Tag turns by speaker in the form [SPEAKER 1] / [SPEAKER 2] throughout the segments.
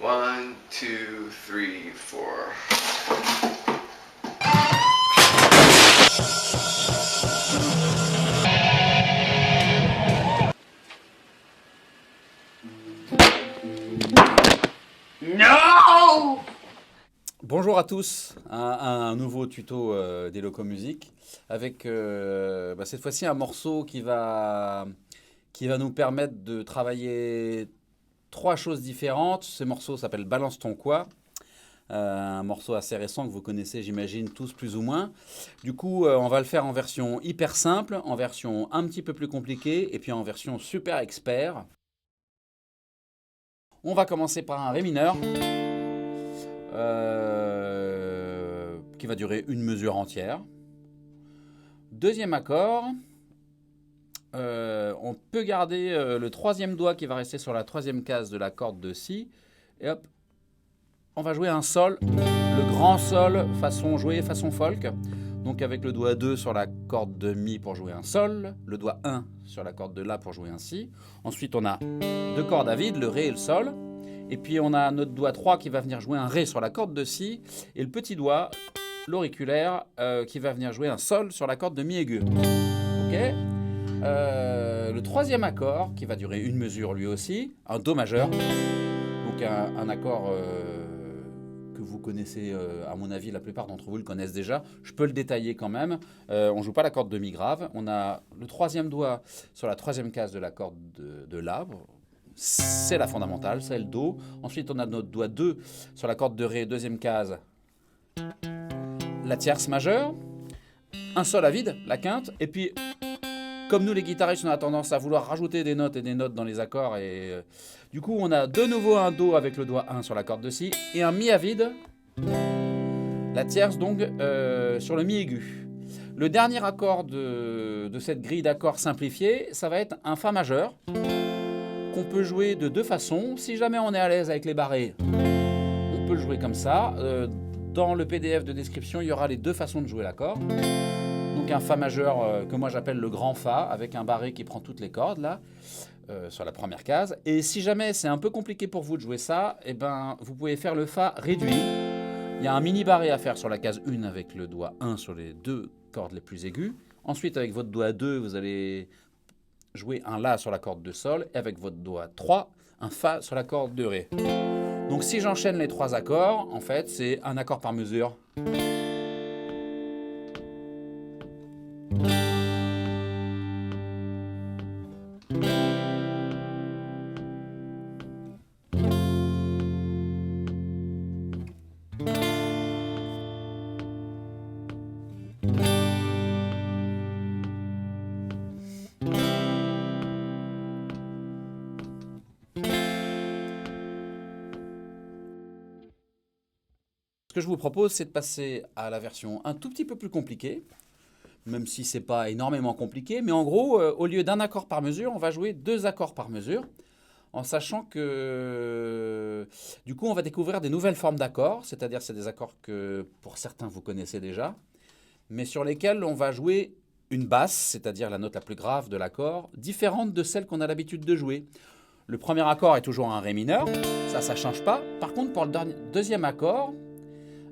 [SPEAKER 1] One, two, three, four. No!
[SPEAKER 2] Bonjour à tous, un nouveau tuto des Locaux Musique avec cette fois-ci un morceau qui va nous permettre de travailler trois choses différentes. Ce morceau s'appelle Balance ton quoi, un morceau assez récent que vous connaissez j'imagine tous plus ou moins. Du coup on va le faire en version hyper simple, en version un petit peu plus compliquée et puis en version super expert. On va commencer par un ré mineur. Qui va durer une mesure entière. Deuxième accord, on peut garder le troisième doigt qui va rester sur la troisième case de la corde de Si, et hop, on va jouer un sol, le grand sol façon folk, donc avec le doigt 2 sur la corde de Mi pour jouer un sol, le doigt 1 sur la corde de La pour jouer un Si. Ensuite on a deux cordes à vide, le Ré et le Sol. Et puis on a notre doigt 3 qui va venir jouer un Ré sur la corde de Si, et le petit doigt, l'auriculaire, qui va venir jouer un Sol sur la corde de Mi aigu. Ok. Le troisième accord, qui va durer une mesure lui aussi, un Do majeur, donc un accord que vous connaissez, à mon avis la plupart d'entre vous le connaissent déjà, je peux le détailler quand même. On ne joue pas la corde de Mi grave, on a le troisième doigt sur la troisième case de la corde de La, c'est la fondamentale, c'est le Do. Ensuite, on a notre doigt 2 sur la corde de Ré, deuxième case, la tierce majeure, un Sol à vide, la quinte, et puis, comme nous les guitaristes, on a tendance à vouloir rajouter des notes et des notes dans les accords, et du coup, on a de nouveau un Do avec le doigt 1 sur la corde de Si, et un Mi à vide, la tierce donc sur le Mi aigu. Le dernier accord de cette grille d'accords simplifiée, ça va être un Fa majeur, qu'on peut jouer de deux façons. Si jamais on est à l'aise avec les barrés, on peut le jouer comme ça. Dans le PDF de description, il y aura les deux façons de jouer l'accord. Donc un Fa majeur que moi j'appelle le grand Fa, avec un barré qui prend toutes les cordes là, sur la première case. Et si jamais c'est un peu compliqué pour vous de jouer ça, eh ben, vous pouvez faire le Fa réduit. Il y a un mini barré à faire sur la case 1 avec le doigt 1 sur les deux cordes les plus aiguës. Ensuite avec votre doigt 2, vous allez jouer un La sur la corde de Sol, et avec votre doigt 3, un Fa sur la corde de Ré. Donc si j'enchaîne les trois accords, en fait, c'est un accord par mesure. Ce que je vous propose, c'est de passer à la version un tout petit peu plus compliquée, même si c'est pas énormément compliqué, mais en gros, au lieu d'un accord par mesure, on va jouer deux accords par mesure, en sachant que du coup, on va découvrir des nouvelles formes d'accords, c'est-à-dire c'est des accords que pour certains vous connaissez déjà, mais sur lesquels on va jouer une basse, c'est-à-dire la note la plus grave de l'accord, différente de celle qu'on a l'habitude de jouer. Le premier accord est toujours un Ré mineur, ça ne change pas. Par contre, pour le deuxième accord,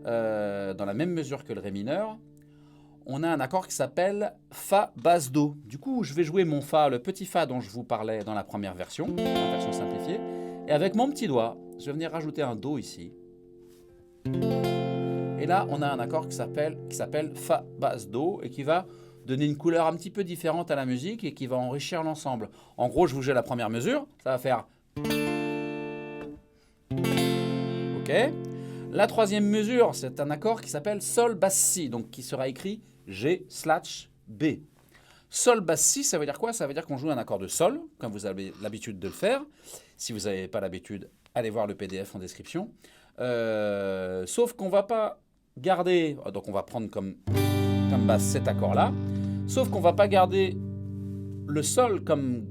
[SPEAKER 2] dans la même mesure que le Ré mineur, on a un accord qui s'appelle Fa basse Do. Du coup, je vais jouer mon Fa, le petit Fa dont je vous parlais dans la première version, la version simplifiée, et avec mon petit doigt, je vais venir rajouter un Do ici. Et là, on a un accord qui s'appelle Fa basse Do et qui va donner une couleur un petit peu différente à la musique et qui va enrichir l'ensemble. En gros, je vous joue la première mesure, ça va faire... Ok. La troisième mesure, c'est un accord qui s'appelle Sol basse Si, donc qui sera écrit G/B. Sol basse Si, ça veut dire quoi? Ça veut dire qu'on joue un accord de Sol, comme vous avez l'habitude de le faire. Si vous n'avez pas l'habitude, allez voir le PDF en description. Sauf qu'on ne va pas garder, donc on va prendre comme basse cet accord-là, sauf qu'on ne va pas garder le Sol comme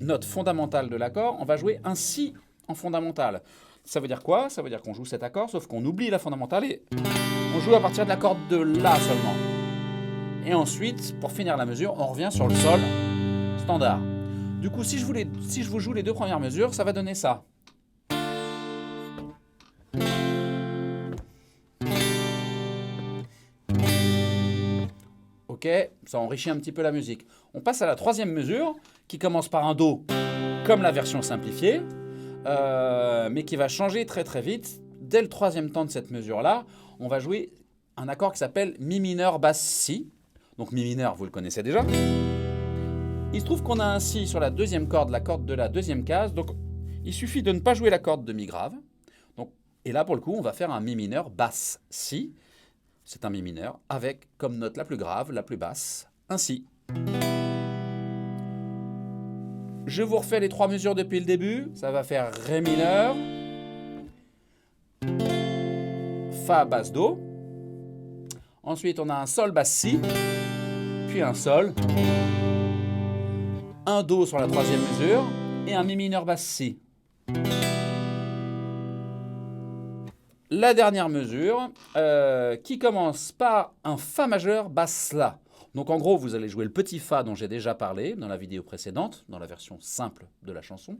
[SPEAKER 2] note fondamentale de l'accord, on va jouer un Si en fondamental. Ça veut dire quoi? Ça veut dire qu'on joue cet accord, sauf qu'on oublie la fondamentale et on joue à partir de la corde de La seulement. Et ensuite, pour finir la mesure, on revient sur le Sol standard. Du coup, si je vous joue les deux premières mesures, ça va donner ça. Ok, ça enrichit un petit peu la musique. On passe à la troisième mesure, qui commence par un Do, comme la version simplifiée, mais qui va changer très très vite. Dès le troisième temps de cette mesure-là, on va jouer un accord qui s'appelle Mi mineur basse Si. Donc Mi mineur, vous le connaissez déjà. Il se trouve qu'on a un Si sur la deuxième corde, la corde de la deuxième case. Donc il suffit de ne pas jouer la corde de Mi grave. Donc, et là, pour le coup, on va faire un Mi mineur basse Si. C'est un Mi mineur avec comme note la plus grave, la plus basse, un Si. Je vous refais les trois mesures depuis le début. Ça va faire Ré mineur, Fa basse Do. Ensuite, on a un Sol basse Si, puis un Sol, un Do sur la troisième mesure et un Mi mineur basse Si. La dernière mesure qui commence par un Fa majeur basse La. Donc en gros, vous allez jouer le petit Fa dont j'ai déjà parlé dans la vidéo précédente, dans la version simple de la chanson.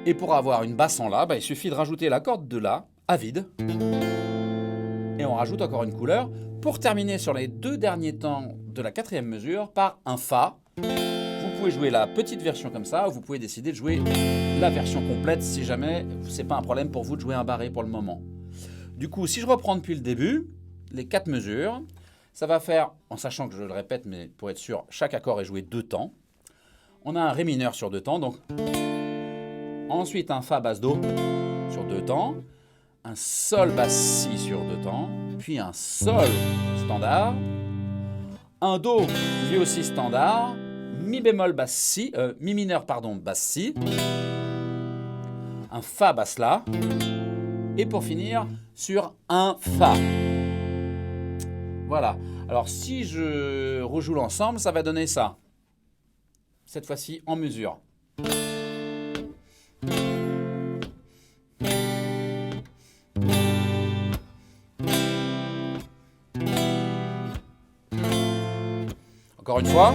[SPEAKER 2] Et pour avoir une basse en La, il suffit de rajouter la corde de La à vide. Et on rajoute encore une couleur pour terminer sur les deux derniers temps de la quatrième mesure par un Fa. Vous pouvez jouer la petite version comme ça, ou vous pouvez décider de jouer la version complète si jamais c'est pas un problème pour vous de jouer un barré pour le moment. Du coup, si je reprends depuis le début, les quatre mesures, ça va faire, en sachant que je le répète, mais pour être sûr, chaque accord est joué deux temps. On a un Ré mineur sur deux temps, donc ensuite un Fa basse Do sur deux temps, un Sol basse Si sur deux temps, puis un Sol standard, un Do lui aussi standard, Mi bémol basse Si, Mi mineur pardon basse Si, un Fa basse La, et pour finir sur un Fa. Voilà. Alors si je rejoue l'ensemble, ça va donner ça. Cette fois-ci en mesure. Encore une fois.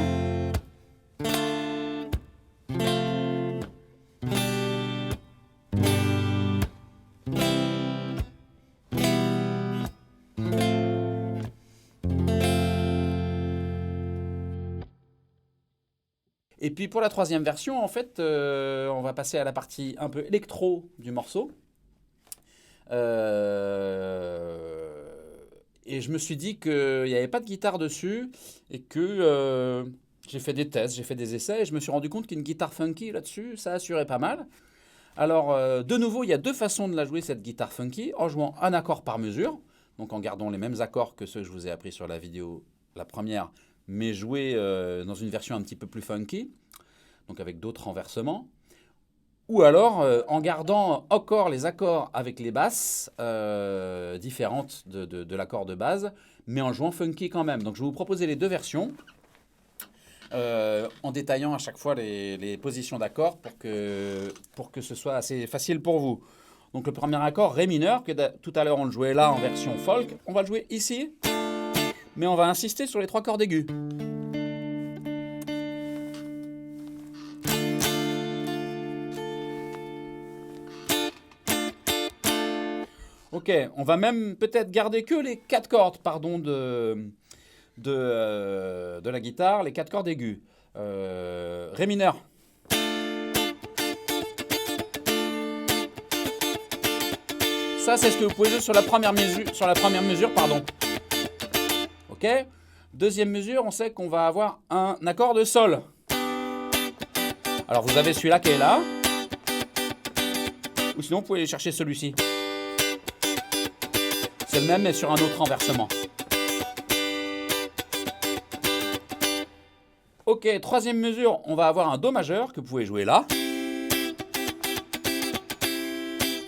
[SPEAKER 2] Et puis pour la troisième version, en fait, on va passer à la partie un peu électro du morceau. Et je me suis dit qu'il n'y avait pas de guitare dessus et que j'ai fait des tests, j'ai fait des essais et je me suis rendu compte qu'une guitare funky là-dessus, ça assurait pas mal. Alors, de nouveau, il y a deux façons de la jouer, cette guitare funky, en jouant un accord par mesure, donc en gardant les mêmes accords que ceux que je vous ai appris sur la vidéo, la première, mais joué dans une version un petit peu plus funky, donc avec d'autres renversements. Ou alors en gardant encore les accords avec les basses différentes de l'accord de base, mais en jouant funky quand même. Donc je vais vous proposer les deux versions, en détaillant à chaque fois les positions d'accords pour que ce soit assez facile pour vous. Donc le premier accord, Ré mineur, que tout à l'heure on le jouait là en version folk, on va le jouer ici. Mais on va insister sur les trois cordes aiguës. Ok, on va même peut-être garder que les quatre cordes, pardon, de la guitare, les quatre cordes aiguës. Ré mineur. Ça, c'est ce que vous pouvez jouer sur la première mesure, pardon. Ok. Deuxième mesure, on sait qu'on va avoir un accord de Sol. Alors vous avez celui-là qui est là. Ou sinon vous pouvez aller chercher celui-ci. C'est le même mais sur un autre renversement. Ok, troisième mesure, on va avoir un Do majeur que vous pouvez jouer là.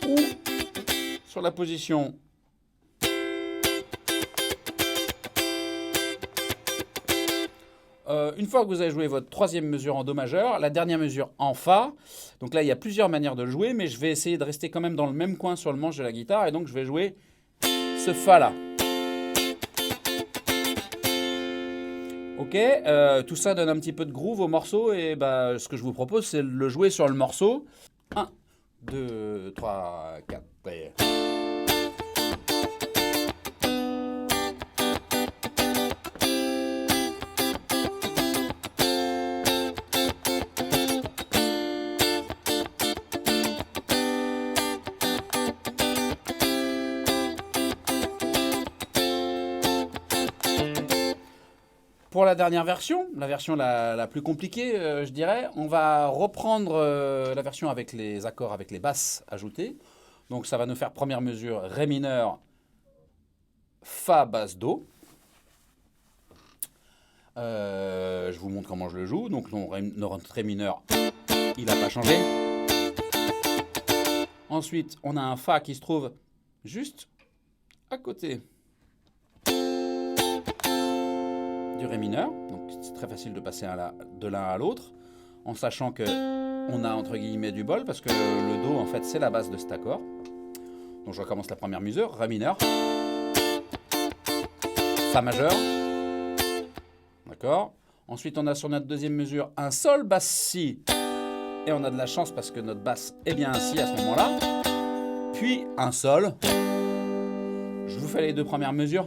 [SPEAKER 2] Ou sur la position une fois que vous avez joué votre troisième mesure en Do majeur, la dernière mesure en Fa, donc là il y a plusieurs manières de le jouer, mais je vais essayer de rester quand même dans le même coin sur le manche de la guitare, et donc je vais jouer ce Fa là. Ok, tout ça donne un petit peu de groove au morceau, et ce que je vous propose c'est de le jouer sur le morceau. 1, 2, 3, 4, et... Pour la dernière version, la version la plus compliquée, je dirais, on va reprendre la version avec les accords, avec les basses ajoutées. Donc ça va nous faire première mesure Ré mineur, Fa basse Do. Je vous montre comment je le joue. Donc notre Ré mineur, il n'a pas changé. Ensuite, on a un Fa qui se trouve juste à côté du Ré mineur. Donc c'est très facile de passer de l'un à l'autre, en sachant que on a entre guillemets du bol, parce que le Do, en fait, c'est la base de cet accord. Donc je recommence la première mesure, Ré mineur, Fa majeur. D'accord. Ensuite, on a sur notre deuxième mesure un Sol basse Si. Et on a de la chance parce que notre basse est bien un Si à ce moment-là. Puis un Sol. Je vous fais les deux premières mesures.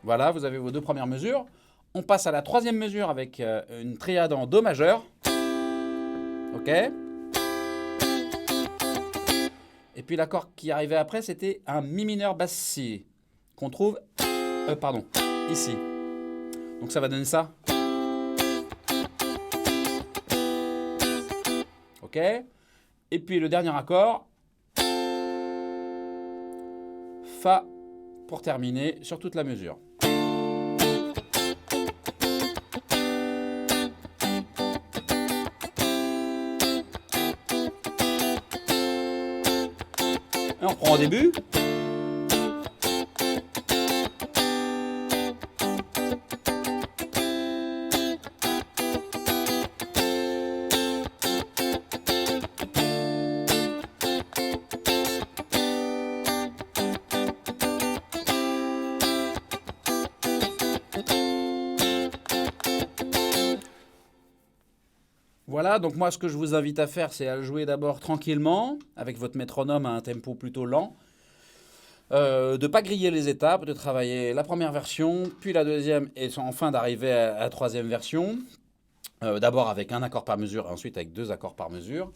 [SPEAKER 2] Voilà, vous avez vos deux premières mesures. On passe à la troisième mesure avec une triade en Do majeur. Ok. Et puis l'accord qui arrivait après, c'était un Mi mineur basse Si, qu'on trouve ici. Donc ça va donner ça. Ok. Et puis le dernier accord, Fa pour terminer sur toute la mesure. Et on reprend au début. Voilà, donc moi ce que je vous invite à faire, c'est à le jouer d'abord tranquillement, avec votre métronome à un tempo plutôt lent. De ne pas griller les étapes, de travailler la première version, puis la deuxième, et enfin d'arriver à la troisième version. D'abord avec un accord par mesure, ensuite avec deux accords par mesure.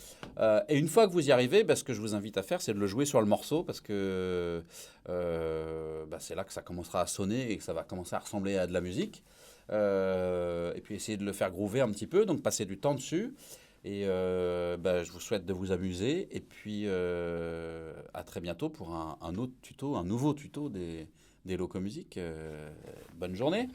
[SPEAKER 2] Et une fois que vous y arrivez, ce que je vous invite à faire, c'est de le jouer sur le morceau, parce que c'est là que ça commencera à sonner et que ça va commencer à ressembler à de la musique. Et puis essayer de le faire groover un petit peu, donc passer du temps dessus. Et je vous souhaite de vous amuser. Et puis à très bientôt pour un autre tuto, un nouveau tuto des Locomusique. Bonne journée!